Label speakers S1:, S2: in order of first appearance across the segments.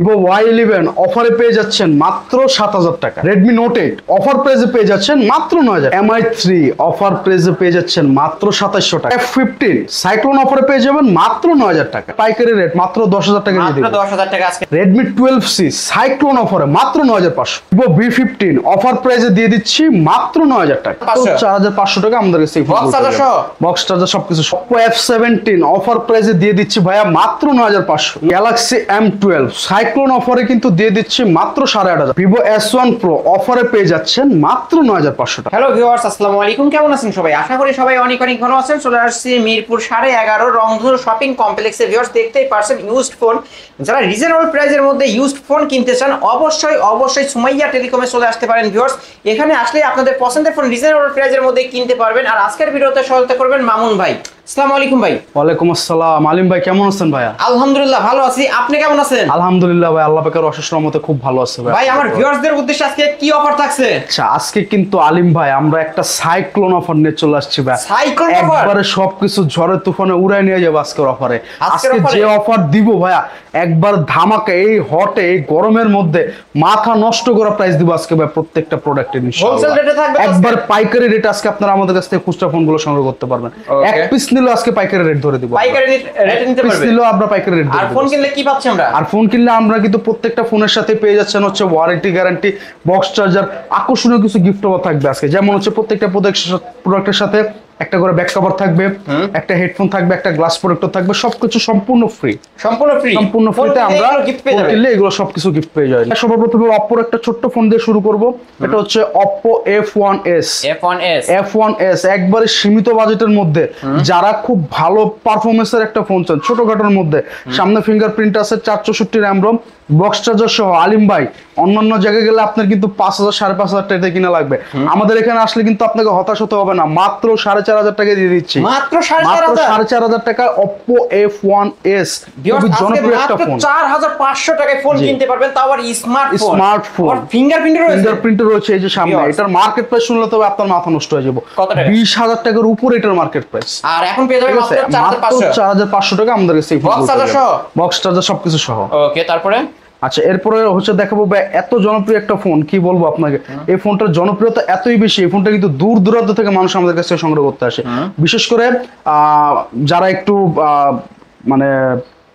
S1: Vivo Y11 অফারে পেয়ে যাচ্ছেন মাত্র ৭,০০০ টাকা। Redmi Note 8 অফার প্রাইসে পেয়ে যাচ্ছেন মাত্র ৯,০০০। MI3 অফার প্রাইসে পেয়ে যাচ্ছেন মাত্র ২৭০০ টাকা। F15 সাইক্লোন অফারে পেয়ে যাবেন মাত্র ৯,০০০ টাকা। পাইকারি রেট মাত্র ১০,০০০ টাকা দিয়ে দিবেন।
S2: মাত্র ১০,০০০ টাকা আজকে।
S1: Redmi 12C সাইক্লোন অফারে মাত্র ৯,৫০০। Vivo V15 অফার প্রাইসে দিয়ে দিচ্ছি মাত্র ৯,০০০ টাকা। ৪,৫০০ টাকা আমাদের কাছে
S2: বক্স চার্জার সহ
S1: বক্স চার্জার সবকিছু। Oppo F17 অফার প্রাইসে দিয়ে দিচ্ছি ভাইয়া মাত্র ৯,৫০০। Galaxy M12 সাইক্লোন অফারে কিন্তু দিয়ে দিচ্ছি মাত্র ৮,৫০০। Vivo S1 Pro অফারে পেয়ে যাচ্ছেন মাত্র ৯,৫০০ টাকা।
S2: হ্যালো ভিউয়ার্স, আসসালামু আলাইকুম। কেমন আছেন সবাই? আশা করি সবাই অনেক অনেক ভালো আছেন। চলে আসছি মিরপুর 11.5 রংধনু শপিং কমপ্লেক্সে। ভিউয়ার্স দেখতেই পারছেন ইউজড ফোন, যারা রিজনেবল প্রাইসের মধ্যে ইউজড ফোন কিনতে চান অবশ্যই সুমাইয়া টেলিকমে চলে আসতে পারেন। ভিউয়ার্স এখানে আসলে আপনাদের পছন্দের ফোন রিজনেবল প্রাইসের মধ্যে কিনতে পারবেন। আর আজকের ভিডিওতে সহায়তা করবেন মামুন ভাই। আসসালামু আলাইকুম ভাই।
S1: ওয়ালাইকুম আসসালাম। আলিম ভাই কেমন আছেন ভাইয়া?
S2: আলহামদুলিল্লাহ ভালো আছি, আপনি কেমন আছেন?
S1: আলহামদুলিল্লাহ ভাই, আল্লাহ পাকের অশেষ রহমতে খুব ভালো আছে ভাই।
S2: ভাই আমার ভিউয়ার্সদের উদ্দেশ্যে আজকে কি অফার থাকছে?
S1: আচ্ছা, আজকে কিন্তু আলিম ভাই আমরা একটা সাইক্লোন অফার নিয়ে চলে আসছি ভাই।
S2: সাইক্লোন অফার
S1: একবারে সবকিছু ঝড়ে তুফানে উড়াই নিয়ে যাবে আজকের অফারে। আজকে যে অফার দিব ভাইয়া একবার ধামাকা, এই হটে এই গরমের মধ্যে মাথা নষ্ট করা প্রাইস দিব আজকে ভাই প্রত্যেকটা প্রোডাক্টের।
S2: হোলসেল রেটে থাকবে
S1: একবার পাইকারি রেট আজকে আপনারা আমাদের কাছ থেকে খুচরা ফোনগুলো সংগ্রহ করতে পারবেন। এক পিস নিলে আজকে পাইকারি রেট ধরে দিব।
S2: পাইকারি রেটে নিতে পারবেন।
S1: নিলেও আমরা পাইকারি রেট।
S2: আর ফোন কিনলে কি পাচ্ছেন আমরা?
S1: আর ফোন কিনলে আমরা কিন্তু প্রত্যেকটা ফোনের সাথে পেয়ে যাচ্ছেন হচ্ছে ওয়ারেন্টি গ্যারান্টি, বক্স চার্জার, আকর্ষণীয় কিছু গিফট থাকবে আজকে। যেমন হচ্ছে প্রত্যেকটা প্রোডাক্টের সাথে একটা করে ব্যাক কভার থাকবে, একটা হেডফোন থাকবে, একটা গ্লাস প্রোটেক্টর থাকবে, সবকিছু সম্পূর্ণ ফ্রি। সম্পূর্ণ ফ্রিতে আমরা কিনলে এগুলো সবকিছু গিফট পেয়ে যাই। সর্বপ্রথম Oppo একটা ছোট্ট ফোন দিয়ে শুরু করব। এটা হচ্ছে Oppo F1s একবারে সীমিত বাজেটের মধ্যে যারা খুব ভালো পারফরমেন্সের একটা ফোন চান, ছোটখাটোর মধ্যে, সামনে ফিঙ্গারপ্রিন্ট আছে, 464 RAM ROM, বক্স চার্জার সহ। আলিম ভাই অন্যান্য জায়গায় গেলে আপনার কিন্তু 5,000 5,500 টাকা কিনা লাগবে। আমাদের এখানে আসলে কিন্তু আপনাকে হতাশ হতে হবে না, মাত্র 4,500 টাকা দিয়ে দিচ্ছি।
S2: মাত্র 4,500
S1: টাকা Oppo F1s খুবই জনপ্রিয় একটা ফোন।
S2: 4,500 টাকায় ফোন কিনতে পারবেন, তাও আবার স্মার্টফোন। আর
S1: ফিঙ্গারপ্রিন্ট রয়েছে এই যে সামনে। এটার মার্কেট প্রাইস শুনলে তবে আপনার মাথা নষ্ট হয়ে যাবে। 20,000 টাকার উপরে এটার মার্কেট প্রাইস।
S2: আর এখন পেয়ে যাবেন মাত্র
S1: 4,500 টাকা আমাদের কাছে। বক্স চার্জার সবকিছু সহ।
S2: ওকে, তারপরে
S1: আচ্ছা এরপরে হচ্ছে দেখাবো ভাই এত জনপ্রিয় একটা ফোন, কি বলবো আপনাকে। এই ফোনটার জনপ্রিয়তা এতই বেশি, এই ফোনটা কিন্তু দূর দূরান্ত থেকে মানুষ আমাদের কাছে সংগ্রহ করতে আসে। বিশেষ করে যারা একটু মানে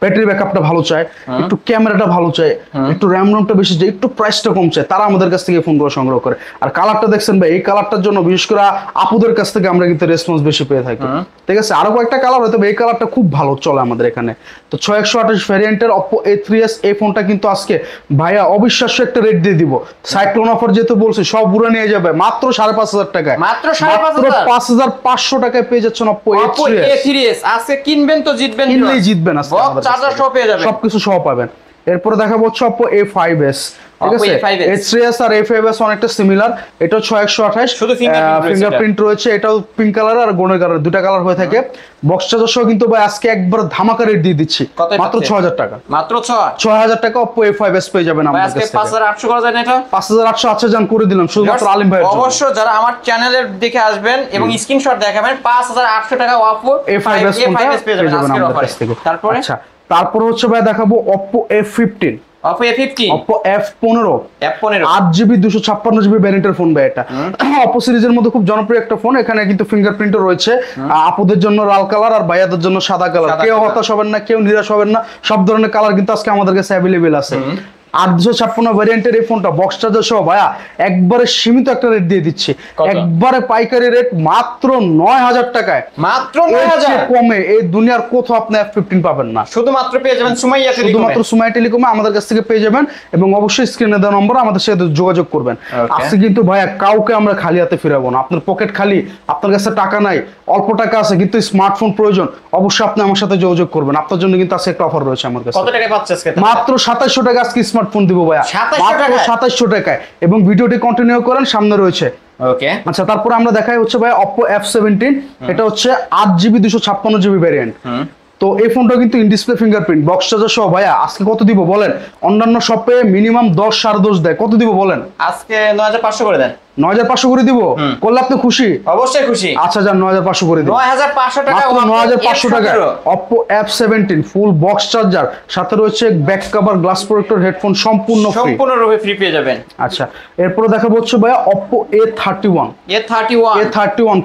S1: ব্যাটারি ব্যাকআপটা ভালো চায়, একটু ক্যামেরাটা ভালো চায়, একটু র্যাম রোমটা বেশি চায়, একটু প্রাইসটা কম চায়, তারা আমাদের কাছ থেকে ফোনগুলো সংগ্রহ করে। আর কালারটা দেখছেন ভাই, এই কালারটার জন্য বিশেষ করে আপুদের কাছ থেকে আমরা কিন্তু রেসপন্স বেশি পেয়ে থাকি। ঠিক আছে, আরো কয়েকটা কালার হয়তো এই কালারটা খুব ভালো চলে আমাদের এখানে। তো 6128 ভ্যারিয়েন্টের Oppo A3s এই ফোনটা কিন্তু আজকে ভাইয়া অবিশ্বাস্য একটা রেট দিয়ে দিব। সাইক্লোন অফার যেহেতু বলছি সব বুড়া নিয়ে যাবে মাত্র 5,500 টাকায়।
S2: মাত্র
S1: 5,500 টাকায় পেয়ে যাচ্ছেন Oppo
S2: A3s। আজকে কিনবেন তো জিতবেন,
S1: কিনলেই জিতবেন। আজকে
S2: চার্জার সহ পেয়ে যাবেন,
S1: সবকিছু সহ পাবেন। এরপরে দেখাবো হচ্ছে Oppo A5s। ঠিক আছে, A3s আর A5s অনেকটা সিমিলার। এটা 6128
S2: শুধু
S1: ফিঙ্গারপ্রিন্ট রয়েছে। এটাও পিঙ্ক কালার আর গোল্ডেন কালার, দুটো কালার হয়ে থাকে। বক্স চার্জার সহ কিন্তু ভাই আজকে একবার ধামাকা রেট দিয়ে দিচ্ছি মাত্র 6,000 টাকা।
S2: মাত্র
S1: 6,000 টাকা Oppo A5s পেয়ে যাবেন আমাদের কাছে।
S2: 5,800 করা যায় না এটা?
S1: 5,800 আচ্ছা জান করে দিলাম শুধুমাত্র আলিম ভাইয়ের জন্য।
S2: অবশ্য যারা আমার চ্যানেলের দিকে আসবেন এবং স্ক্রিনশট দেখাবেন 5,800 টাকা Oppo
S1: A5s পেয়ে যাবেন আমাদের কাছ থেকে।
S2: তারপরে
S1: আচ্ছা তারপর হচ্ছে ভাই দেখাবো Oppo F15।
S2: Oppo
S1: F15 8GB 256GB ভ্যারিয়েন্টের phone ভাই এটা। Oppo সিরিজের মধ্যে খুব জনপ্রিয় একটা ফোন। এখানে কিন্তু ফিঙ্গারপ্রিন্টও রয়েছে। আপুদের জন্য লাল কালার আর ভাইয়াদের জন্য সাদা কালার। কেউ হতাশ হবেন না, কেউ নিরাশ হবেন না, সব ধরনের কালার কিন্তু আজকে আমাদের কাছে অ্যাভেলেবেল আছে। 856 ভ্যারিয়েন্টের এই ফোনটা বক্স চার্জার সহ ভাইয়া একবারে সীমিত একটা রেট দিয়ে দিচ্ছি। একবারে পাইকারি রেট মাত্র 9,000 টাকায়।
S2: মাত্র 9,000
S1: কমে এই দুনিয়ার কোথাও আপনি F15 পাবেন না।
S2: শুধুমাত্র পেয়ে যাবেন শুধুমাত্র
S1: সুমাইয়া টেলিকমে আমাদের কাছ থেকে পেয়ে যাবেন। এবং অবশ্যই স্ক্রিনে দেওয়া নম্বর আমাদের সাথে যোগাযোগ করবেন। আজকে কিন্তু ভাইয়া কাউকে আমরা খালি হাতে ফিরাবো না। আপনার পকেট খালি, আপনার কাছে টাকা নাই, অল্প টাকা আছে কিন্তু স্মার্টফোন প্রয়োজন, অবশ্যই আপনি আমার সাথে যোগাযোগ করবেন। আপনার জন্য কিন্তু আজকে একটা অফার রয়েছে আমার কাছে।
S2: কত টাকায় পাচ্ছেন আজকে?
S1: মাত্র 2,700 টাকা আজকে স্মার্টফোন দিব ভাইয়া, মাত্র 2,700 টাকায়। এবং ভিডিওটি কন্টিনিউ করেন, সামনে রয়েছে।
S2: ওকে
S1: আচ্ছা তারপরে আমরা দেখাই হচ্ছে ভাই Oppo F17। এটা হচ্ছে 8GB 256GB ভ্যারিয়েন্ট। তো এই ফোনটা কিন্তু in display fingerprint, box charger সহ। ভাইয়া আজকে কত দিব বলেন? অন্যান্য শপে মিনিমাম 10 10.5 দেয়, কত দিব বলেন?
S2: আজকে 9,500 করে দেন।
S1: 9500 করে দিব, করলে আপনি খুশি?
S2: অবশ্যই খুশি।
S1: আচ্ছা যান 9500 করে দিব,
S2: 9500 টাকা,
S1: মাত্র 9500 টাকা Oppo F17 full box charger, সাথে রয়েছে back cover, glass protector, headphone
S2: সম্পূর্ণরূপে ফ্রি পেয়ে যাবেন।
S1: আচ্ছা এরপরে দেখাবো হচ্ছে ভাইয়া Oppo A31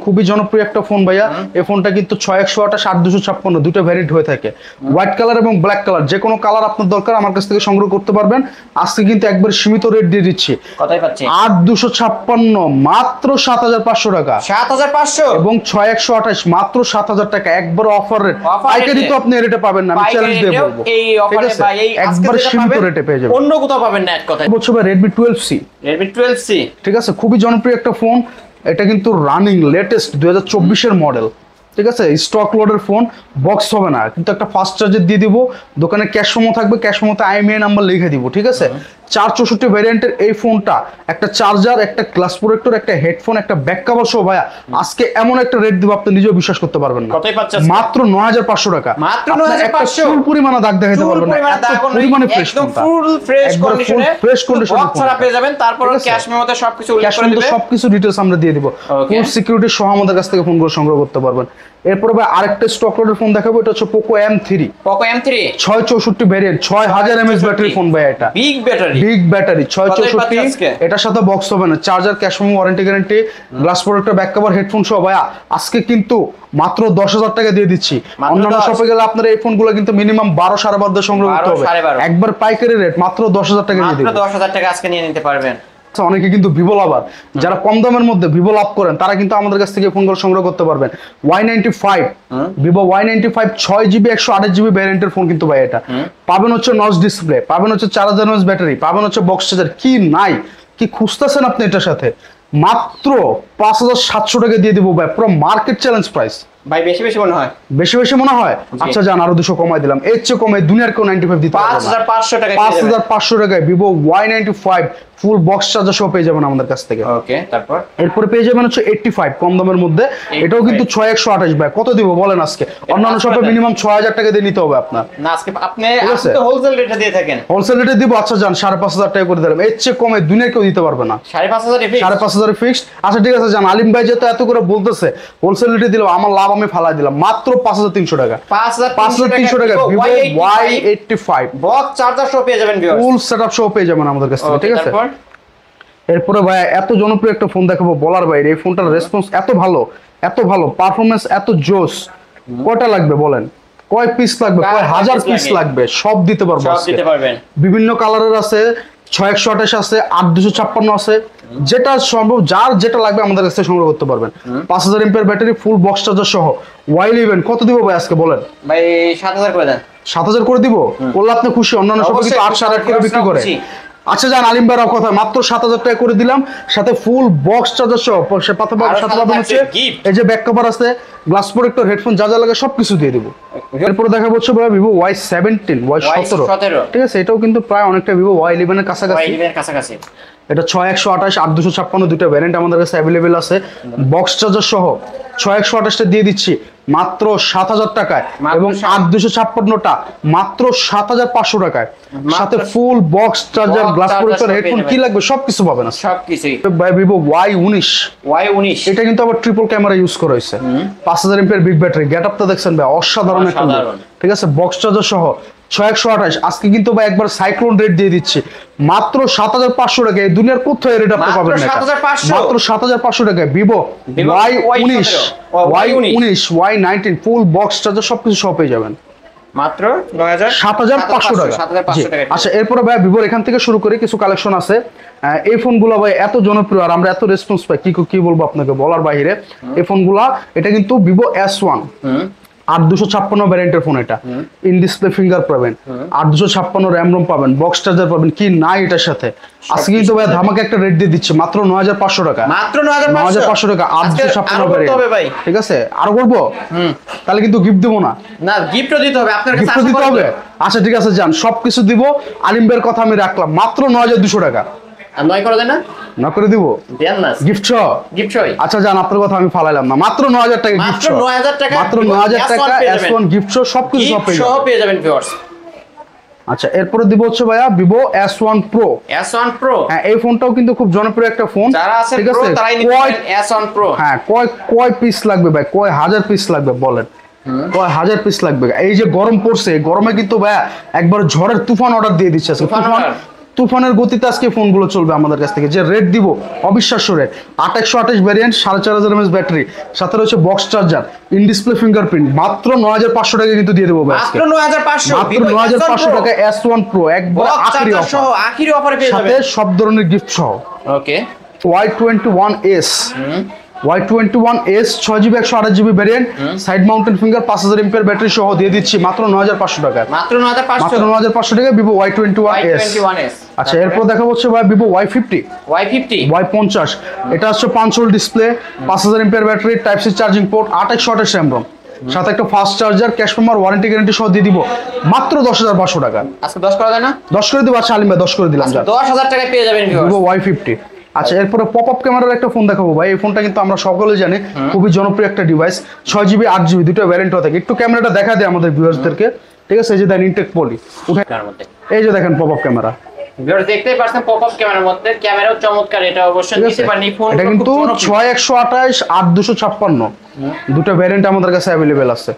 S1: খুবই জনপ্রিয় একটা ফোন ভাইয়া। এই ফোনটা কিন্তু 6128 8256 দুটো ভ্যারিয়েন্ট হয়ে থাকে, হোয়াইট কালার এবং ব্ল্যাক কালার, যে কোনো কালার আপনার দরকার আমার কাছ থেকে সংগ্রহ করতে পারবেন। আজকে কিন্তু একবার সীমিত রেট দিয়ে দিচ্ছি,
S2: কতই পাচ্ছি?
S1: 8256 মাত্র 7500 টাকা,
S2: 7500
S1: এবং 6128 মাত্র 7000 টাকা, একবার অফার রেট। পাইকারি তো আপনি রেটে পাবেন না, আমি চ্যালেঞ্জ দিয়ে বলবো,
S2: এই অফারে ভাই এই
S1: একবার সীমিত রেটে পেয়ে যাবেন,
S2: অন্য কোথাও পাবেন না এক কথায়।
S1: বলছো ভাই Redmi 12C, ঠিক আছে, খুবই জনপ্রিয় একটা ফোন। এটা কিন্তু রানিং লেটেস্ট 2024 এর মডেল, ঠিক আছে, স্টক লোডের ফোন, বক্স হবে না, কিন্তু একটা ফাস্ট চার্জার দিয়ে দিব, দোকানে ক্যাশ মেমো থাকবে, ক্যাশ মেমোতে IMEI নাম্বার লিখে দিব, ঠিক আছে। 464 ভ্যারিয়েন্টের এই ফোনটা, একটা চার্জার, একটা গ্লাস প্রোটেক্টর, একটা হেডফোন, একটা ব্যাক কভার সহ ভাইয়া আজকে এমন একটা রেট দিব আপনি নিজেও বিশ্বাস করতে পারবেন না।
S2: কতই পাচ্ছেন?
S1: মাত্র 9500 টাকা,
S2: মাত্র
S1: আপনার একটা
S2: 9500,
S1: ফুল পরিমাণে দাগ দেখাতে পারবেন না, এত পরিমাণে ফ্রেশ
S2: একদম
S1: ফোনটা,
S2: ফুল ফ্রেশ কন্ডিশনে,
S1: ফ্রেশ কন্ডিশনে
S2: বক্স ছাড়া পেয়ে যাবেন। তারপর ক্যাশ মেমোতে সবকিছু উল্লেখ করে দিবেন,
S1: সবকিছু ডিটেইলস আমরা দিয়ে দিব, ফুল সিকিউরিটি সহ আমাদের কাছ থেকে ফোনগুলো সংগ্রহ করতে পারবেন। এরপরে ভাই আরেকটা স্টক লোডের ফোন দেখাবো, এটা হচ্ছে Poco M3, 664 variant, 6000 mAh battery phone ভাই, এটা বিগ ব্যাটারি 664, এটার সাথে বক্স হবে না, charger, cash memo, warranty guarantee, glass protector, back cover, headphone সহ ভাই আজকে কিন্তু মাত্র 10000 টাকা দিয়ে দিচ্ছি। অন্যান্য শপে গেলে আপনার এই ফোনগুলো কিন্তু মিনিমাম 12-12.5 দিয়ে সংগ্রহ করতে হবে, একবার পাইকারি রেট মাত্র 10000 টাকা দিয়ে দিবেন,
S2: মাত্র 10000 টাকা আজকে নিয়ে নিতে পারবেন।
S1: অনেকে কিন্তু ভিভো লাভার, যারা কম দামের মধ্যে ভিভো লাভ করেন, তারা কিন্তু আমাদের কাছ থেকে ফোনগুলো সংগ্রহ করতে পারবেন। Y95 Vivo Y95 6GB 128GB ভ্যারিয়েন্টের phone কিন্তু ভাই, এটা পাবেন হচ্ছে নচ ডিসপ্লে, পাবেন হচ্ছে 4000 mAh ব্যাটারি, পাবেন হচ্ছে বক্স চার্জার, কি নাই কি খুঁজতেছেন আপনি এটার সাথে, মাত্র 5700 টাকা দিয়ে দিব ভাই, পুরো মার্কেট চ্যালেঞ্জ প্রাইস
S2: ভাই। বেশি মনে হয়,
S1: বেশি মনে হয়? আচ্ছা যান আরো 200 কমাই দিলাম, এর চেয়ে কমে দুনিয়ার কেউ 95 দিতে পারবে না,
S2: 5500 টাকা,
S1: 5500 টাকায় Vivo Y95 full box charger সহ পেয়ে যাবেন আমাদের কাছ থেকে।
S2: ওকে, তারপর
S1: এরপর পেয়ে যাবেন হচ্ছে 85 কম দামের মধ্যে, এটাও কিন্তু 6128 ভাই, কত দিব বলেন আজকে? অন্যান্য শপে মিনিমাম 6000 টাকা দিয়ে নিতে হবে আপনার,
S2: না আজকে আপনি তো হোলসেল রেটে দিয়ে থাকেন, হোলসেল
S1: রেটে দিব। আচ্ছা যান 5500 টাকা করে দিলাম, এর চেয়ে কমে দুনিয়ার কেউ দিতে পারবে না, 5500 ফিক্সড। আচ্ছা ঠিক আছে যান, আলিম ভাই যেহেতু এত করে বলতেছে হোলসেল রেটে দিলাম, আমার লাভ আমি ফালাই দিলাম, মাত্র 5300 টাকা, 5300 টাকা ভিভো Y85
S2: বক্স চার্জার সহ পেয়ে যাবেন,
S1: ফুল সেটআপ সহ পেয়ে যাবেন আমাদের কাছ থেকে, ঠিক আছে। এরপরে ভাই এত জনপ্রিয় একটা ফোন দেখাবো বলার বাইরে, এই ফোনটার রেসপন্স এত ভালো, পারফরম্যান্স এত জোস, কয়টা লাগবে বলেন? কয় পিস লাগবে, কয় হাজার পিস লাগবে, সব দিতে পারবো, বিভিন্ন কালারের আছে, 6128 আছে, 8256 আছে, যেটা সম্ভব যার যেটা লাগবে আমাদের কাছ থেকে সংগ্রহ করতে পারবেন। 5000 mAh battery, full box charger সহ Y11 কত দিব ভাই আজকে বলেন?
S2: ভাই 7000 করে দেন,
S1: 7000 করে দিব, বললে আপনি খুশি? অন্যান্য শপে কিন্তু 8 8.5 করে বিক্রি করে। আচ্ছা জান আলিম ভাইয়ের কথা, মাত্র 7000 টাকা করে দিলাম, সাথে ফুল বক্স চার্জার সহ, সাথে পাবেন হচ্ছে এই যে ব্যাক কভার আছে, গ্লাস প্রোটেক্টর, হেডফোন, যা লাগে সবকিছু দিয়ে দিব। এরপর দেখা হচ্ছে ভাই ভিভো Y17 Y17, ঠিক আছে, এটাও কিন্তু প্রায় অনেকটা ভিভো Y11 এর কাছাকাছি। এটা 6128 8256 দুটো ভ্যারিয়েন্ট আমাদের কাছে অ্যাভেলেবেল আছে, বক্স চার্জার সহ 6128টা দিয়ে দিচ্ছি মাত্র 7000 টাকায়, এবং 8256টা মাত্র 7500 টাকায়, সাথে full box charger, glass protector, headphone, কি লাগবে সবকিছু পাবেন, সবকিছুই ভাই। ভিভো Y19 এটা কিন্তু আবার ট্রিপল ক্যামেরা ইউজ করা হয়েছে, 5000 mAh বিগ ব্যাটারি, গেটআপটা দেখছেন ভাই অসাধারণ একটা, ঠিক আছে, বক্স চার্জার সহ 6128 আজকে কিন্তু ভাই একবার সাইক্লোন রেট দিয়ে দিচ্ছি মাত্র 7500 টাকা, এই দুনিয়ার কোথায় রেট আপনি পাবেন না, মাত্র 7500 টাকা। Vivo Y19 Y19 full box charger সবকিছু সহ পেয়ে যাবেন মাত্র 7500 টাকা। আচ্ছা এরপরে ভাই ভিভোর এখান থেকে শুরু করে কিছু কালেকশন আছে, এই ফোনগুলো ভাই এত জনপ্রিয় আর আমরা এত রেসপন্স পাই, কি বলবো আপনাকে বলার বাইরে। এই ফোনগুলা, এটা কিন্তু ভিভো S1 8256 ভ্যারিয়েন্টের ফোন, এটা ইন ডিসপ্লে ফিঙ্গার পাবেন, 8256 র্যাম রোম পাবেন, বক্স চার্জার পাবেন, কি নাই এটার সাথে। আজকে কিন্তু ভাই ধামাকা একটা রেট দিয়ে দিচ্ছে মাত্র 9500 টাকা, মাত্র 9500 টাকা 8256 ভ্যারিয়েন্ট, ঠিক আছে। আরো করবো তাহলে কিন্তু গিফট দিব না,
S2: গিফটও দিতে হবে, আপনার কাছে
S1: গিফট দিতে হবে। আচ্ছা ঠিক আছে যান, সবকিছু দিব, আলিম ভাইয়ের কথা আমি রাখলাম, মাত্র 9200 টাকা।
S2: নয় করে দেন না,
S1: না করে দিব, দেন না গিফট সহ। আচ্ছা জান আপনার কথা আমি ফালাইলাম না, মাত্র 9000 টাকা গিফট সহ, মাত্র 9000 টাকা S1 গিফট সহ সবকিছু সব পেয়ে যাবেন ভিউয়ার্স। আচ্ছা এরপরে দিব হচ্ছে ভাইয়া Vivo S1 Pro।
S2: S1 Pro,
S1: হ্যাঁ এই ফোনটাও কিন্তু খুব জনপ্রিয় একটা ফোন,
S2: যারা আছে
S1: ঠিক
S2: প্রো
S1: আছে?
S2: তারাই নিতে পারেন S1 Pro।
S1: হ্যাঁ কয় পিস লাগবে ভাই, কয় হাজার পিস লাগবে বলেন, কয় হাজার পিস লাগবে? এই যে গরম পড়ছে, গরমে কিন্তু ভাইয়া একবার ঝড়ের তুফান অর্ডার দিয়ে দিচ্ছে আজকে।
S2: তুফান order?
S1: তুফানের গতিতে আজকে ফোনগুলো চলবে আমাদের কাছ থেকে। যে রেট দিব অবিশ্বাস্য রেট, 8128 ভ্যারিয়েন্ট, 4500 mAh ব্যাটারি, সাথে রয়েছে box charger, in display fingerprint, মাত্র 9500 টাকা কিন্তু দিয়ে দেবো ভাই আজকে।
S2: মাত্র 9500,
S1: মাত্র 9500 টাকা S1 Pro, একবার আখেরি
S2: সহ
S1: অফার,
S2: আখিরি অফারে পেয়ে
S1: সাথে
S2: যাবেন।
S1: সব ধরনের গিফট সহ।
S2: ওকে,
S1: Y21s, Y21s 6GB 128GB variant, side mountain finger, 5000 mAh battery সহ দিয়ে দিচ্ছি মাত্র 9500 টাকা।
S2: মাত্র 9500,
S1: মাত্র 9500 টাকা ভিভো Y21s।
S2: Y21s।
S1: আচ্ছা এরপর দেখা হচ্ছে ভাই ভিভো Y50,
S2: Y50,
S1: Y50, এটা হচ্ছে 5 hole display, 5000 mAh battery, type C charging port, 2828 RAM ROM, সাথে একটা fast charger, cash payment, warranty guarantee সহ দিয়ে দিব মাত্র 10500 টাকা।
S2: আজকে 10 করা যায় না?
S1: 10 করে দিব। আচ্ছা আলিম ভাই 10 করে দিলাম। যা
S2: 10000 টাকায় পেয়ে যাবেন ভিউয়ার্স।
S1: Vivo Y50। আচ্ছা এরপরে পপ আপ ক্যামেরার একটা ফোন দেখাবো ভাই। এই ফোনটা কিন্তু আমরা সকলে জানি খুবই জনপ্রিয় একটা ডিভাইস, 6GB 8GB দুটো ভ্যারিয়েন্ট থাকে। একটু ক্যামেরাটা দেখা দেয় আমাদের ভিউয়ার্সদেরকে, ঠিক আছে? এই যে দেন ইনটেক পলি উঠে,
S2: তার মধ্যে
S1: এই যে দেখেন পপ আপ ক্যামেরা,
S2: ভিউয়ার্স দেখতেই পাচ্ছেন পপ আপ ক্যামেরার মধ্যে, ক্যামেরাও চমৎকার, এটা অবশ্যই
S1: ঠিক
S2: নিতে
S1: আছে?
S2: পারেন। এই ফোন
S1: এটা কিন্তু 6128 8256 দুটো ভ্যারিয়েন্ট আমাদের কাছে অ্যাভেলেবেল আছে।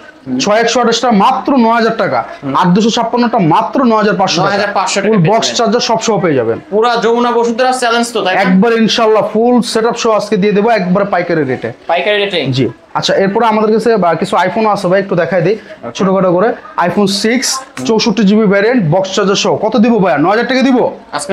S1: 6128টা মাত্র 9000 টাকা, 8256টা মাত্র 9500 টাকা।
S2: 9500 টাকা
S1: ফুল
S2: পেয়ে
S1: বক্স
S2: যাবেন।
S1: চার্জার সব সহ পেয়ে যাবেন
S2: পুরো যমুনা বসুন্ধরা চ্যালেঞ্জ তো, তাই না?
S1: একবার ইনশাআল্লাহ ফুল সেটআপ সহ আজকে দিয়ে দেবো একবারে পাইকারি রেটে।
S2: পাইকারি রেটে।
S1: জি আচ্ছা এরপরে আমাদের কাছে কিছু আইফোন আছে ভাই, একটু দেখাই দিই ছোটখাটো করে। IPhone 6 64GB variant, box charger সহ কত দিব ভাই? 9000 টাকা দিব
S2: আজকে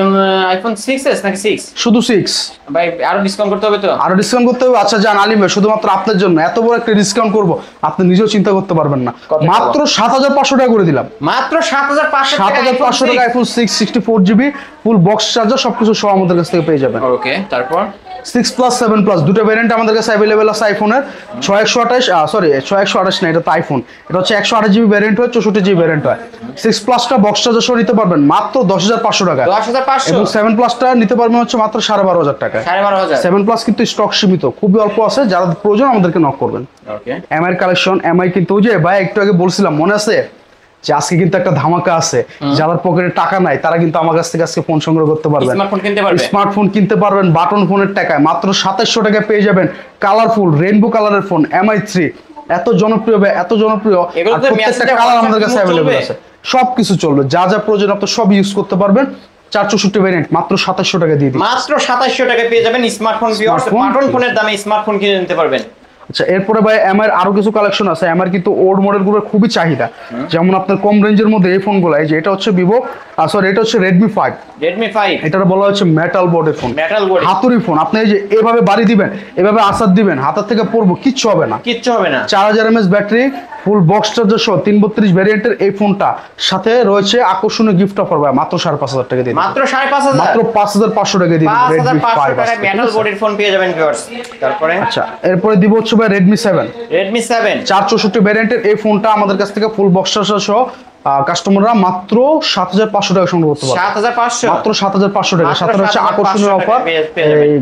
S2: আইফোন 6s নাকি 6?
S1: শুধু 6।
S2: ভাই আরো ডিসকাউন্ট করতে হবে তো?
S1: আরো ডিসকাউন্ট করতে হবে? আচ্ছা জান আলিম ভাই, শুধুমাত্র আপনার জন্য এত বড় একটা ডিসকাউন্ট করব আপনি নিজেও চিন্তা করতে পারবেন না।
S2: কত
S1: মাত্র 7500 টাকা করে দিলাম।
S2: মাত্র 7500 টাকা
S1: 7500 টাকা iPhone 6 64GB full box charger সবকিছু সহ আমাদের কাছ থেকে পেয়ে যাবেন।
S2: ওকে, তারপর
S1: 6 প্লাস 7 প্লাস দুটো ভ্যারিয়েন্ট আমাদের কাছে অ্যাভেলেবেল আছে আইফোনের। 6128 না, এটা তো আইফোন, এটা হচ্ছে 128GB ভ্যারিয়েন্ট হয়, 64GB ভ্যারিয়েন্ট হয়। 6 প্লাসটা বক্স চার্জার সহ নিতে পারবেন মাত্র 10500 টাকা,
S2: 10500,
S1: এবং 7 প্লাসটা নিতে পারবেন হচ্ছে মাত্র 12500 টাকা।
S2: 12500।
S1: 7 প্লাস কিন্তু স্টক সীমিত, খুবই অল্প আছে, যারা প্রয়োজন আমাদেরকে নক করবেন।
S2: ওকে,
S1: এমআই কালেকশন, এমআই কিন্তু ওই যে ভাই একটু আগে বলছিলাম মনে আছে যে আজকে কিন্তু একটা ধামাকা আছে, যাদের পকেটে টাকা নাই তারা কিন্তু আমার কাছ থেকে আজকে ফোন সংগ্রহ করতে পারবেন,
S2: স্মার্টফোন কিনতে পারবে।
S1: স্মার্টফোন কিনতে পারবেন বাটন ফোনের টাকায় মাত্র 2700 টাকায় পেয়ে যাবেন কালারফুল রেইনবো কালারের ফোন MI3। এত জনপ্রিয় ভাই, এত জনপ্রিয়,
S2: এগুলো
S1: আর
S2: তো
S1: প্রত্যেকটা
S2: মেসেঞ্জার,
S1: কালার
S2: WhatsApp
S1: আমাদের কাছে
S2: চলবে?
S1: অ্যাভেলেবল আছে, সবকিছু চলবে, যা যা প্রয়োজন আপনি সব ইউজ করতে পারবেন। 464 ভ্যারিয়েন্ট মাত্র 2700 টাকা দিয়ে দিই।
S2: মাত্র 2700 টাকা পেয়ে যাবেন স্মার্টফোন ভিউয়ার্স,
S1: স্মার্টফোন।
S2: বাটন ফোনের দামে স্মার্টফোন কিনে নিতে পারবেন।
S1: আচ্ছা এরপরে ভাই এমআই আরো কিছু কালেকশন আছে। এমআই কিন্তু ওল্ড মডেলগুলোর খুবই চাহিদা, যেমন আপনার কম রেঞ্জের মধ্যে এই ফোনগুলো, এই যে এটা হচ্ছে ভিভো সরি এটা হচ্ছে রেডমি 5,
S2: Redmi 5
S1: এটা বলা হচ্ছে মেটাল বোর্ডের ফোন,
S2: মেটাল বডি,
S1: হাতুড়ি ফোন। আপনি এই যে এভাবে বাড়ি দিবেন, এভাবে আসার দিবেন, হাতের থেকে পড়বো কিচ্ছু হবে না।
S2: কিচ্ছু হবে না।
S1: 4000 mAh battery, full box charger সহ 332 ভ্যারিয়েন্টের এই ফোনটা, সাথে রয়েছে আকর্ষণীয় গিফট অফার ভাই মাত্র 5500 টাকা দিয়ে দিন।
S2: মাত্র 5500,
S1: মাত্র 5500 টাকা দিয়ে দিন রেডমি 5।
S2: 5500 টাকায় মেটাল বডির ফোন পেয়ে যাবেন ভিউয়ার্স। তারপরে
S1: আচ্ছা এরপরে দিব হচ্ছে ভাই রেডমি 7,
S2: Redmi 7
S1: 464 ভ্যারিয়েন্টের এই ফোনটা আমাদের কাছ থেকে ফুল বক্স চার্জার সহ কাস্টমাররা মাত্র 7500 টাকা সংগ্রহ করতে পারবে।
S2: 7500,
S1: মাত্র 7500 টাকা, সাথে রয়েছে আকর্ষণীয় অফার, এই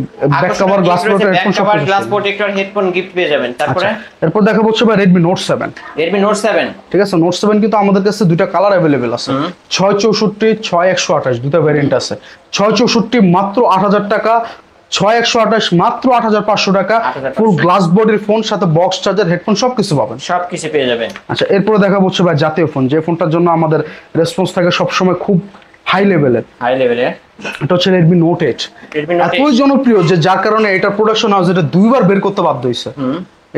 S1: back cover, glass protector, headphone সব কিছু।
S2: গ্লাস প্রোটেক্টর, হেডফোন গিফট পেয়ে যাবেন। তারপরে
S1: এরপর দেখা হচ্ছে ভাই রেডমি নোট 7।
S2: Redmi Note 7,
S1: ঠিক আছে, নোট 7 কিন্তু আমাদের কাছে দুইটা কালার অ্যাভেলেবেল আছে, 664 6128 দুটো ভ্যারিয়েন্ট আছে। 664 মাত্র 8000 টাকা, 6128 মাত্র 8500 টাকা,
S2: 8500
S1: ফুল গ্লাস বডির ফোন, সাথে বক্স চার্জার, হেডফোন সবকিছু পাবেন।
S2: সবকিছু পেয়ে যাবেন।
S1: আচ্ছা এরপরে দেখা হচ্ছে ভাই জাতীয় ফোন, যে ফোনটার জন্য আমাদের রেসপন্স থাকে সবসময় খুব হাই লেভেলের,
S2: হাই লেভেলে
S1: এটা হচ্ছে রেডমি নোট 8।
S2: Redmi Note 8
S1: এতই জনপ্রিয় যে যার কারণে এটা প্রোডাকশন হাউস এটা দুইবার বের করতে বাধ্য হয়েছে।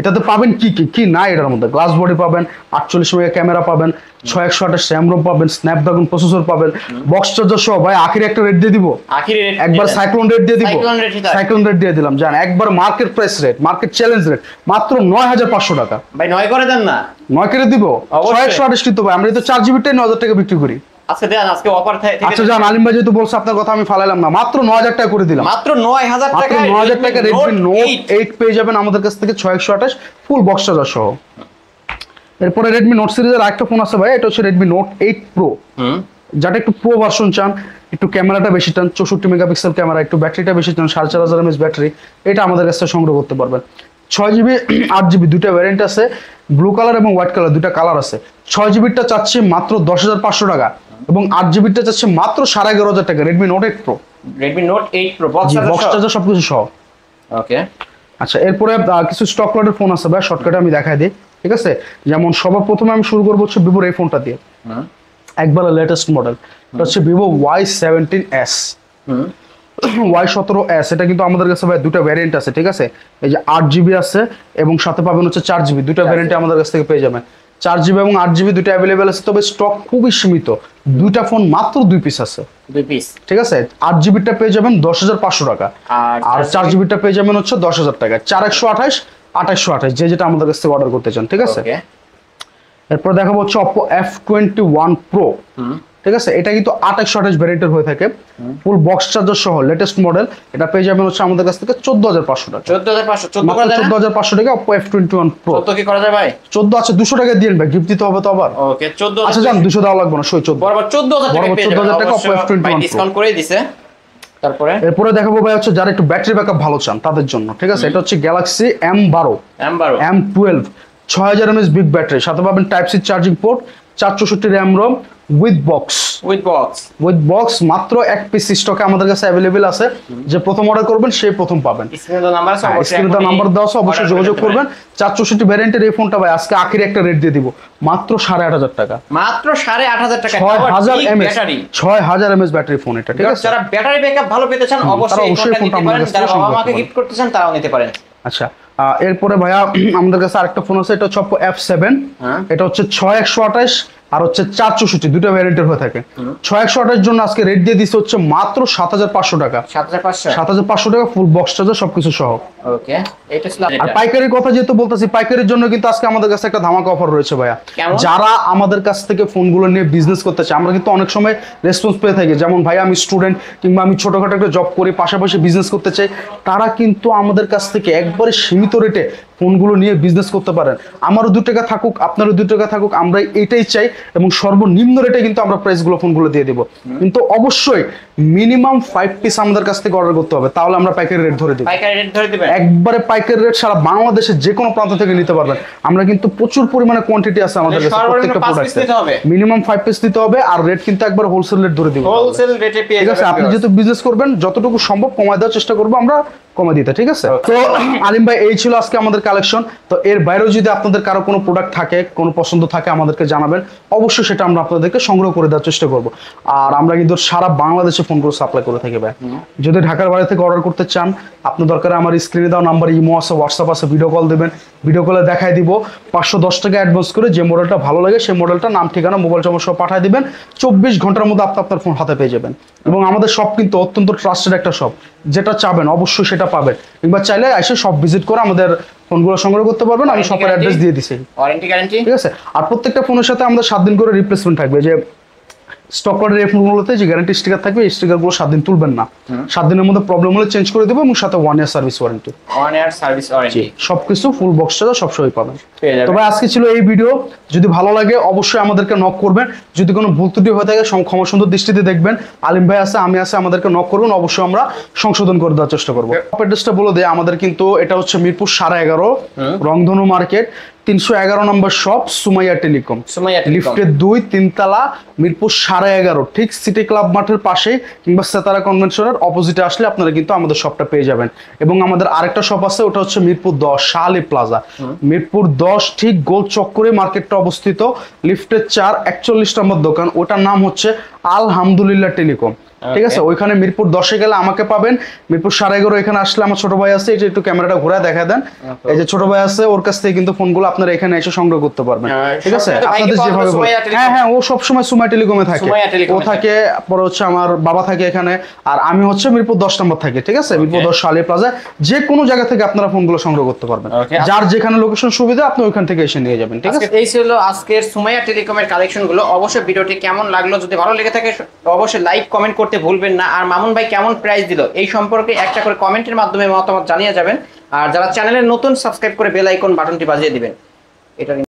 S1: এটাতে পাবেন কি কি কি না, এটার মধ্যে গ্লাস বডি পাবেন, 48 মেগা ক্যামেরা পাবেন, 6128 RAM ROM পাবেন, স্ন্যাপড্রাগন প্রসেসর পাবেন, বক্স চার্জার সহ। ভাই আখির একটা রেট দিয়ে দিব,
S2: আখির রেট
S1: একবার সাইক্লোন রেট দিয়ে দিব,
S2: সাইক্লোন রেটই তাই।
S1: সাইক্লোন রেট দিয়ে দিলাম জান, একবার market price rate, market challenge rate মাত্র 9500 টাকা।
S2: ভাই 9 করে দেন না?
S1: 9 করে দিব,
S2: অবশ্যই।
S1: 6128 কিন্তু ভাই আমরা তো 4GB 9000 টাকা বিক্রি করি।
S2: আজকে দেন, আজকে অফার থেকে।
S1: আচ্ছা জান আলিম ভাই যেহেতু বলছে আপনার কথা আমি ফালাইলাম না, মাত্র 9000 টাকা করে দিলাম।
S2: মাত্র 9000
S1: মাত্র
S2: টাকায়
S1: 9000 টাকা রেডমি নোট
S2: 8
S1: 8 পেয়ে যাবেন আমাদের কাছ থেকে 6128 ফুল বক্স চার্জার সহ। এরপরে রেডমি নোট সিরিজের আরেকটা ফোন আছে ভাই, এটা হচ্ছে রেডমি নোট 8 প্রো, যাটা একটু প্রো ভার্সন চান, একটু ক্যামেরাটা বেশি চান, 64 মেগাপিক্সেল ক্যামেরা, একটু ব্যাটারিটা বেশি চান, 4500 mAh ব্যাটারি, এটা আমাদের কাছ থেকে সংগ্রহ করতে পারবেন। 6GB 8GB দুইটা ভ্যারিয়েন্ট আছে, ব্লু কালার এবং হোয়াইট কালার দুইটা কালার আছে। 6GB টা চাচ্ছি মাত্র 10500 টাকা, এবং 8 জিবিটা যাচ্ছে মাত্র 11,500 টাকা Redmi Note 8 Pro।
S2: Redmi Note 8 Pro box
S1: charger সবকিছু সহ।
S2: ওকে
S1: আচ্ছা, এরপরে কিছু স্টক লটের ফোন আছে ভাই, শর্টকাটে আমি দেখাই দিই, ঠিক আছে? যেমন সবার প্রথমে আমি শুরু করবো হচ্ছে ভিভোর এই ফোনটা দিয়ে, একবার লেটেস্ট মডেল, এটা হচ্ছে ভিভো Y17s, Y17s। এটা কিন্তু আমাদের কাছে ভাই দুটো ভ্যারিয়েন্ট আছে, ঠিক আছে? এই যে 8 GB আছে এবং সাথে পাবেন হচ্ছে 4 GB, দুটো ভ্যারিয়েন্টে আমাদের কাছ থেকে পেয়ে যাবেন। 4 GB এবং 8 GB দুটো অ্যাভেলেবেল আছে, তবে স্টক খুবই সীমিত, দুইটা ফোন মাত্র 2 পিস আছে,
S2: 2 পিস,
S1: ঠিক আছে? 8 GB পেয়ে যাবেন 10,500 টাকা, আর 4 GB পেয়ে যাবেন হচ্ছে 10,000 টাকা। 4128, 2828 যে যেটা আমাদের কাছ থেকে অর্ডার করতে চান, ঠিক আছে? এরপর দেখাবো হচ্ছে Oppo F21 Pro, ঠিক আছে? এটা কিন্তু 2828 ভ্যারিয়েন্টের হয়ে থাকে, ফুল বক্স চার্জার সহ লেটেস্ট মডেল। এটা পেয়ে যাবেন হচ্ছে আমাদের কাছ থেকে 14,500 টাকা। 14,500 টাকা Oppo F21 Pro।
S2: 14 কি করা যায় ভাই?
S1: 14 আছে, 200 টাকা দিয়েন ভাই, গিফট দিতে হবে তো আবার।
S2: ওকে 14।
S1: আচ্ছা জান, 200 দেওয়া লাগবে না, 14
S2: বরাবর 14,000 টাকা
S1: Oppo F21 Pro
S2: ডিসকাউন্ট করে দিয়েছে। তারপরে
S1: এরপরে দেখাবো ভাই হচ্ছে যারা একটু ব্যাটারি ব্যাকআপ ভালো চান তাদের জন্য, ঠিক আছে? এটা হচ্ছে Galaxy M12, M12 6000 mAh big battery, সাথে পাবেন type C charging port, 464 RAM ROM with box. মাত্র এক পিস স্টকে আমাদের কাছে অ্যাভেলেবেল আছে, যে প্রথম অর্ডার করবেন সেই প্রথম পাবেন।
S2: স্ক্রিনে নাম্বার
S1: দেওয়া আছে, অবশ্যই যোগাযোগ করবেন। 464 ভ্যারিয়েন্টের এই ফোনটা ভাই আজকে আখেরি একটা রেট দিয়ে দিব, মাত্র 8,500 টাকা।
S2: মাত্র 8,500 টাকা
S1: 6000 mAh ব্যাটারি ফোন এটা, ঠিক আছে?
S2: যারা ব্যাটারি ব্যাকআপ ভালো পেতে চান অবশ্যই এই ফোনটা নিতে পারেন, যারা বাবা মাকে গিফট করতে চান তারাও নিতে পারেন।
S1: আচ্ছা, এরপরে ভাইয়া আমাদের কাছে আরেকটা ফোন আছে, এটা হচ্ছে Oppo F7, এটা হচ্ছে 6128 আর হচ্ছে 464, দুটো ভ্যারিয়েন্টের হয়ে থাকে। 6128 জন্য আজকে রেট দিয়ে দিচ্ছে হচ্ছে মাত্র 7,500 টাকা। 7,500 টাকা ফুল বক্স চার্জার সবকিছু সহ।
S2: ওকে, এটা ছিল।
S1: আর পাইকারির কথা যেহেতু বলতেছি, পাইকারির জন্য কিন্তু আজকে আমাদের কাছে একটা ধামাকা অফার রয়েছে ভাইয়া। যারা আমাদের কাছ থেকে ফোনগুলো নিয়ে বিজনেস করতে চায়, আমরা কিন্তু অনেক সময় রেসপন্স পেয়ে থাকি, যেমন ভাই আমি স্টুডেন্ট কিংবা আমি ছোটখাটো একটা জব করি, পাশাপাশি বিজনেস করতে চাই, তারা কিন্তু আমাদের কাছ থেকে একবারে সীমিত রেটে ফোনগুলো নিয়ে বিজনেস করতে পারেন। আমারও 2 টাকা থাকুক, আপনারও 2 টাকা থাকুক, আমরা এটাই চাই, এবং সর্বনিম্ন রেটে কিন্তু আমরা প্রাইসগুলো ফোনগুলো দিয়ে দেবো। কিন্তু অবশ্যই মিনিমাম 5 পিস আমাদের কাছ থেকে অর্ডার করতে হবে, তাহলে আমরা পাইকারি রেট ধরে দেব। একবারে পাইকারি রেট, সারা বাংলাদেশের যে কোনো প্রান্ত থেকে নিতে পারবেন। আমরা কিন্তু প্রচুর পরিমাণে কোয়ান্টিটি আছে আমাদের কাছে, প্রত্যেকটা প্রোডাক্টে মিনিমাম 5 পিস দিতে হবে, আর রেট কিন্তু একবার হোলসেল রেট ধরে দিব।
S2: হোলসেল রেটে পেয়ে যাবেন।
S1: ঠিক আছে, আপনি যেহেতু বিজনেস করবেন, যতটুকু সম্ভব কমায় দেওয়ার চেষ্টা করবো আমরা, কমে দিতে, ঠিক আছে? তো আলিম ভাই, এই ছিল আজকে আমাদের কালেকশন। তো এর বাইরেও যদি আপনাদের কারো কোনো প্রোডাক্ট থাকে, কোনো পছন্দ থাকে, আমাদেরকে জানাবেন, অবশ্যই সেটা আমরা আপনাদেরকে সংগ্রহ করে দেওয়ার চেষ্টা করব। আর আমরা কিন্তু সারা বাংলাদেশে ফোনগুলো সাপ্লাই করে থাকি ভাই। যদি ঢাকার বাইরে থেকে অর্ডার করতে চান, আপনার দরকার আমার স্ক্রিনে দেওয়া নাম্বার, ইমো আছে, হোয়াটসঅ্যাপ আছে, ভিডিও কল দেবেন, ভিডিও কলে দেখাই দিব। 510 টাকা অ্যাডভান্স করে যে মডেলটা ভালো লাগে সেই মডেলটা, নাম ঠিকানা মোবাইল নম্বর সহ পাঠিয়ে দিবেন, 24 ঘন্টার মধ্যে আপনি আপনার ফোন হাতে পেয়ে যাবেন। এবং আমাদের শপ কিন্তু অত্যন্ত ট্রাস্টেড একটা শপ, যেটা চাবেন অবশ্যই সেটা পাবেন। কিংবা চাইলে এসে সব ভিজিট করে আমাদের ফোনগুলো সংগ্রহ করতে পারবেন। আমি শপের অ্যাড্রেস দিয়ে দিছি,
S2: ওয়ারেন্টি গ্যারান্টি,
S1: ঠিক আছে? আর প্রত্যেকটা ফোনের সাথে আমাদের 7 দিন করে রিপ্লেসমেন্ট থাকবে। যে স্টক লটের এই ফোনগুলোতে যে গ্যারান্টি স্টিকার থাকবে, এই স্টিকারগুলো 7 দিন তুলবেন না, 7 দিনের মধ্যে প্রবলেম হলে চেঞ্জ করে দেবো, এবং সাথে 1 ইয়ার সার্ভিস ওয়ারেন্টি। সবকিছু ফুল বক্স চার্জার সবসময় পাবেন। তবে আজকে ছিল এই ভিডিও, যদি ভালো লাগে অবশ্যই আমাদেরকে নক করবেন। যদি কোনো ভুল ত্রুটি হয়ে থাকে ক্ষমা সুন্দর দৃষ্টিতে দেখবেন। আলিম ভাই আছে, আমি আছে, আমাদেরকে নক করবেন, অবশ্যই আমরা সংশোধন করে দেওয়ার চেষ্টা করবো। অ্যাড্রেসটা বলে দেয় আমাদের, কিন্তু এটা হচ্ছে মিরপুর 11.5 রংধনু মার্কেট, 311 নম্বর শপ, সুমাইয়া টেলিকম, লিফটের 2-3 তলা, মিরপুর 11.5, ঠিক সিটি ক্লাব মাঠের পাশে কিংবা সেতারা কনভেনশনের অপোজিটে আসলে আপনারা কিন্তু আমাদের শপটা পেয়ে যাবেন। এবং আমাদের আরেকটা শপ আছে, ওটা হচ্ছে মিরপুর 10 শাহ আলী প্লাজা, মিরপুর 10 ঠিক গোল চক্করে মার্কেটটা অবস্থিত, লিফটের 4-41 নম্বর দোকান, ওটার নাম হচ্ছে আলহামদুলিল্লাহ টেলিকম, ঠিক আছে? ওইখানে মিরপুর 10-এ গেলে আমাকে পাবেন, মিরপুর 11.5 এখানে আসলে আমার ছোট ভাই আছে, এটা একটু ক্যামেরাটা ঘুরায় দেখা দেন, এই যে ছোট ভাই আছে, ওর কাছ থেকে কিন্তু ফোনগুলো আপনারা এখানে এসে সংগ্রহ করতে পারবেন, ঠিক আছে? আপনাদের যেভাবে হ্যাঁ, ও সবসময় সুমাই টেলিকমে থাকে, ও থাকে, পরে হচ্ছে আমার বাবা থাকে এখানে, আর আমি হচ্ছে মিরপুর 10 নম্বর থাকি, ঠিক আছে? মিরপুর 10 শাহ আলী প্লাজা, যে কোনো জায়গা থেকে আপনারা ফোনগুলো সংগ্রহ করতে পারবেন, যার যেখানে লোকেশন সুবিধা আপনি ওইখান থেকে এসে নিয়ে যাবেন, ঠিক আছে?
S2: এই ছিল আজকের সুমাইয়া টেলিকমের কালেকশনগুলো। অবশ্যই ভিডিওটি কেমন লাগলো, যদি ভালো লেগে থাকে অবশ্যই লাইক কমেন্ট করতে ভুলবেন না। আর মামুন ভাই কেমন প্রাইস দিল এই সম্পর্কে একটা করে কমেন্টের মাধ্যমে মতামত জানিয়ে যাবেন। আর যারা চ্যানেলে নতুন, সাবস্ক্রাইব করে বেল আইকন বাটনটি বাজিয়ে দিবেন। এটা